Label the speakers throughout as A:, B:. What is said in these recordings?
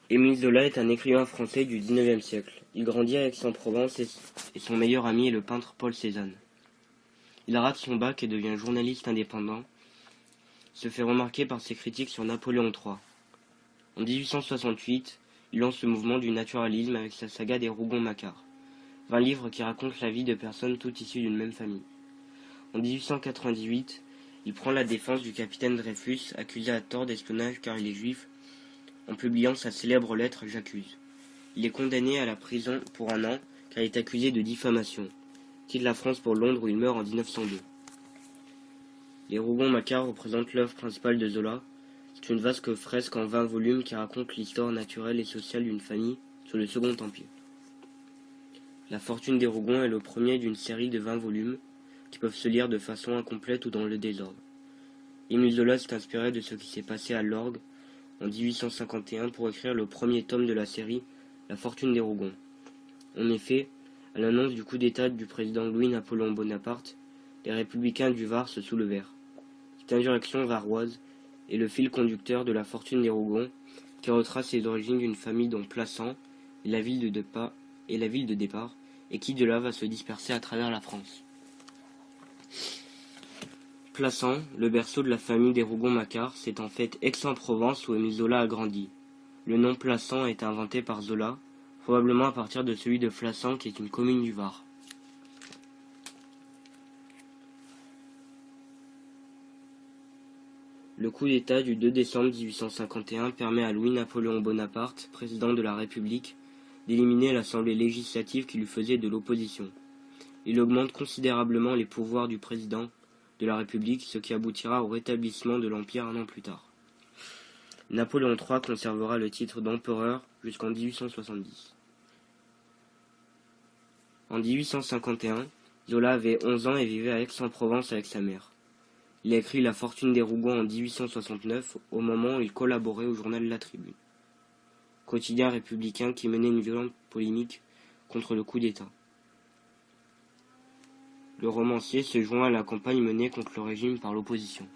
A: Émile Zola est un écrivain français du XIXe siècle. Il grandit à Aix-en-Provence et son meilleur ami est le peintre Paul Cézanne. Il rate son bac et devient journaliste indépendant. Il se fait remarquer par ses critiques sur Napoléon III. En 1868, il lance le mouvement du naturalisme avec sa saga des Rougon-Macquart, 20 livres qui racontent la vie de personnes toutes issues d'une même famille. En 1898, il prend la défense du capitaine Dreyfus, accusé à tort d'espionnage car il est juif, en publiant sa célèbre lettre « J'accuse ». Il est condamné à la prison pour 1 an car il est accusé de diffamation. Il quitte la France pour Londres où il meurt en 1902. Les Rougon-Macquart représentent l'œuvre principale de Zola. C'est une vaste fresque en 20 volumes qui raconte l'histoire naturelle et sociale d'une famille sous le Second Empire. La fortune des Rougon est le premier d'une série de 20 volumes qui peuvent se lire de façon incomplète ou dans le désordre. Émile Zola s'est inspiré de ce qui s'est passé à l'Orgue en 1851 pour écrire le premier tome de la série La fortune des Rougon. En effet, à l'annonce du coup d'État du président Louis-Napoléon Bonaparte, les républicains du Var se soulevèrent. Cette insurrection varoise est le fil conducteur de La fortune des Rougon, qui retrace les origines d'une famille dont Plassans est la ville de départ, et qui de là va se disperser à travers la France. Plassans, le berceau de la famille des Rougon-Macquart, c'est en fait Aix-en-Provence où Émile Zola a grandi. Le nom Plassans a été inventé par Zola, probablement à partir de celui de Flassan qui est une commune du Var. Le coup d'État du 2 décembre 1851 permet à Louis-Napoléon Bonaparte, président de la République, d'éliminer l'Assemblée législative qui lui faisait de l'opposition. Il augmente considérablement les pouvoirs du président de la République, ce qui aboutira au rétablissement de l'Empire 1 an plus tard. Napoléon III conservera le titre d'empereur jusqu'en 1870. En 1851, Zola avait 11 ans et vivait à Aix-en-Provence avec sa mère. Il a écrit La fortune des Rougon en 1869, au moment où il collaborait au journal La Tribune, quotidien républicain qui menait une violente polémique contre le coup d'État. Le romancier se joint à la campagne menée contre le régime par l'opposition.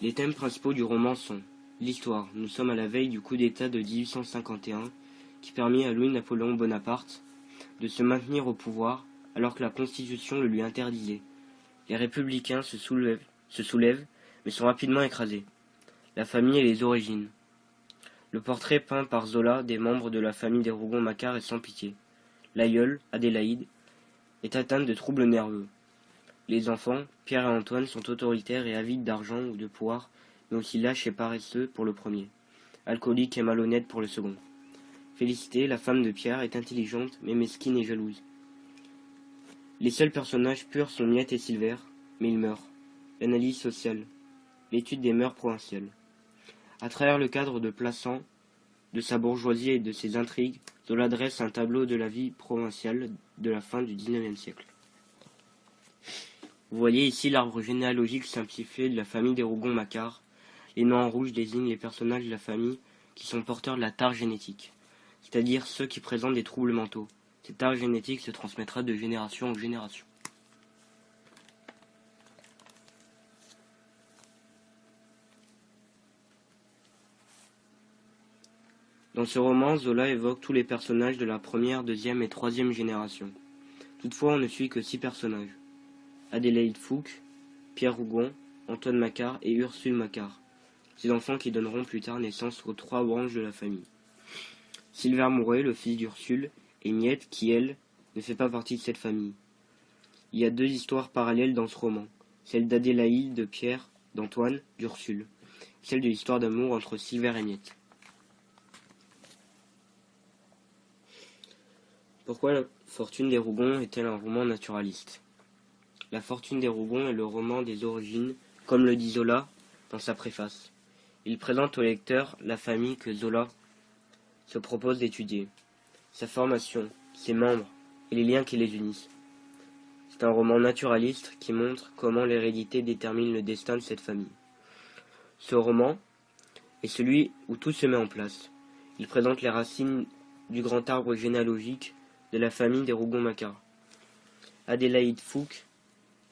A: Les thèmes principaux du roman sont l'histoire. Nous sommes à la veille du coup d'État de 1851 qui permit à Louis-Napoléon Bonaparte de se maintenir au pouvoir alors que la Constitution le lui interdisait. Les républicains se soulèvent mais sont rapidement écrasés. La famille et les origines. Le portrait peint par Zola des membres de la famille des Rougon-Macquart est sans pitié. L'aïeule, Adélaïde, est atteinte de troubles nerveux. Les enfants, Pierre et Antoine, sont autoritaires et avides d'argent ou de pouvoir, mais aussi lâches et paresseux pour le premier, alcooliques et malhonnêtes pour le second. Félicité, la femme de Pierre, est intelligente, mais mesquine et jalouse. Les seuls personnages purs sont Miette et Silver, mais ils meurent. L'analyse sociale, l'étude des mœurs provinciales. À travers le cadre de Plassans, de sa bourgeoisie et de ses intrigues, Zola dresse un tableau de la vie provinciale de la fin du XIXe siècle. Vous voyez ici l'arbre généalogique simplifié de la famille des Rougon-Macquart. Les noms en rouge désignent les personnages de la famille qui sont porteurs de la tare génétique, c'est-à-dire ceux qui présentent des troubles mentaux. Cette tare génétique se transmettra de génération en génération. Dans ce roman, Zola évoque tous les personnages de la première, deuxième et troisième génération. Toutefois, on ne suit que 6 personnages. Adélaïde Fouque, Pierre Rougon, Antoine Macquart et Ursule Macquart, ces enfants qui donneront plus tard naissance aux 3 branches de la famille. Silver Mouret, le fils d'Ursule, et Miette, qui, elle, ne fait pas partie de cette famille. Il y a 2 histoires parallèles dans ce roman, celle d'Adélaïde, de Pierre, d'Antoine, d'Ursule, celle de l'histoire d'amour entre Silver et Miette. Pourquoi La fortune des Rougon est-elle un roman naturaliste ? La fortune des Rougon est le roman des origines, comme le dit Zola dans sa préface. Il présente au lecteur la famille que Zola se propose d'étudier, sa formation, ses membres et les liens qui les unissent. C'est un roman naturaliste qui montre comment l'hérédité détermine le destin de cette famille. Ce roman est celui où tout se met en place. Il présente les racines du grand arbre généalogique de la famille des Rougon-Macquart. Adélaïde Fouque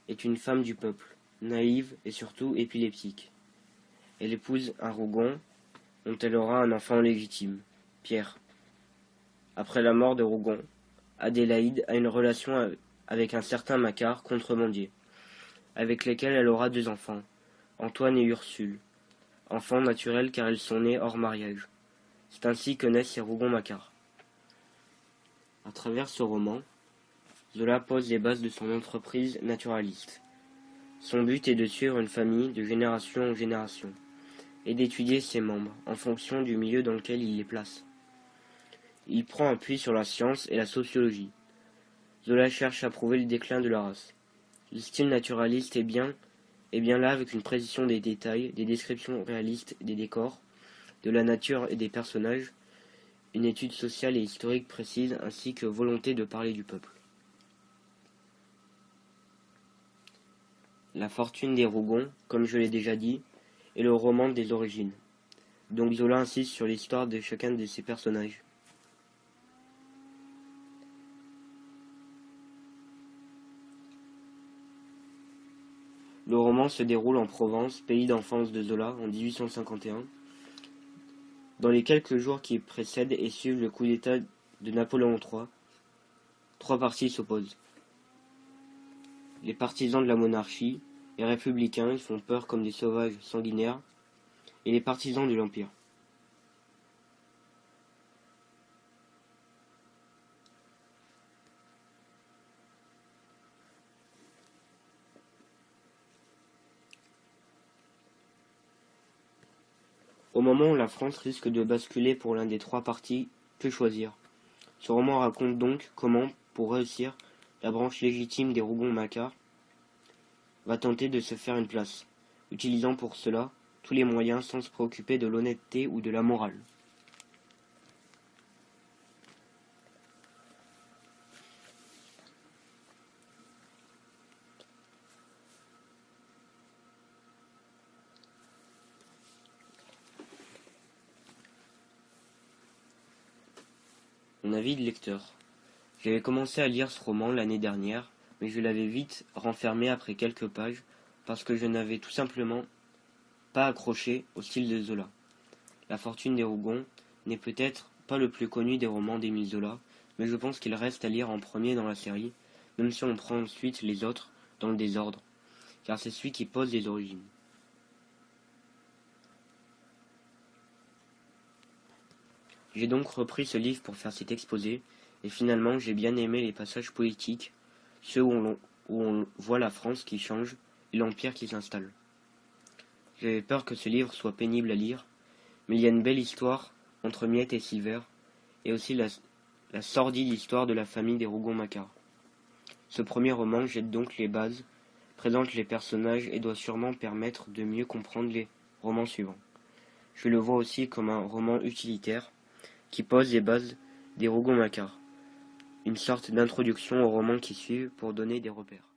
A: est une femme du peuple, naïve et surtout épileptique. Elle épouse un Rougon dont elle aura un enfant légitime, Pierre. Après la mort de Rougon, Adélaïde a une relation avec un certain Macquart, contrebandier, avec lesquels elle aura 2 enfants, Antoine et Ursule, enfants naturels car ils sont nés hors mariage. C'est ainsi que naissent ces Rougon-Macquart. À travers ce roman, Zola pose les bases de son entreprise naturaliste. Son but est de suivre une famille de génération en génération et d'étudier ses membres en fonction du milieu dans lequel il les place. Il prend appui sur la science et la sociologie. Zola cherche à prouver le déclin de la race. Le style naturaliste est bien là avec une précision des détails, des descriptions réalistes des décors, de la nature et des personnages, une étude sociale et historique précise ainsi que volonté de parler du peuple. La fortune des Rougon, comme je l'ai déjà dit, est le roman des origines. Donc Zola insiste sur l'histoire de chacun de ses personnages. Le roman se déroule en Provence, pays d'enfance de Zola, en 1851. Dans les quelques jours qui précèdent et suivent le coup d'État de Napoléon III, 3 partis s'opposent. Les partisans de la monarchie, les républicains, ils font peur comme des sauvages sanguinaires, et les partisans de l'Empire. Au moment où la France risque de basculer pour l'un des 3 partis, que choisir? Ce roman raconte donc comment, pour réussir, la branche légitime des Rougon-Macquart va tenter de se faire une place, utilisant pour cela tous les moyens sans se préoccuper de l'honnêteté ou de la morale. Mon avis de lecteur. J'avais commencé à lire ce roman l'année dernière, mais je l'avais vite renfermé après quelques pages, parce que je n'avais tout simplement pas accroché au style de Zola. La fortune des Rougon n'est peut-être pas le plus connu des romans d'Émile Zola, mais je pense qu'il reste à lire en premier dans la série, même si on prend ensuite les autres dans le désordre, car c'est celui qui pose les origines. J'ai donc repris ce livre pour faire cet exposé, et finalement j'ai bien aimé les passages politiques, ceux où on voit la France qui change et l'Empire qui s'installe. J'avais peur que ce livre soit pénible à lire, mais il y a une belle histoire entre Miette et Silver, et aussi la sordide histoire de la famille des Rougon-Macquart. Ce premier roman jette donc les bases, présente les personnages et doit sûrement permettre de mieux comprendre les romans suivants. Je le vois aussi comme un roman utilitaire, qui pose les bases des Rougon-Macquart, une sorte d'introduction aux romans qui suivent pour donner des repères.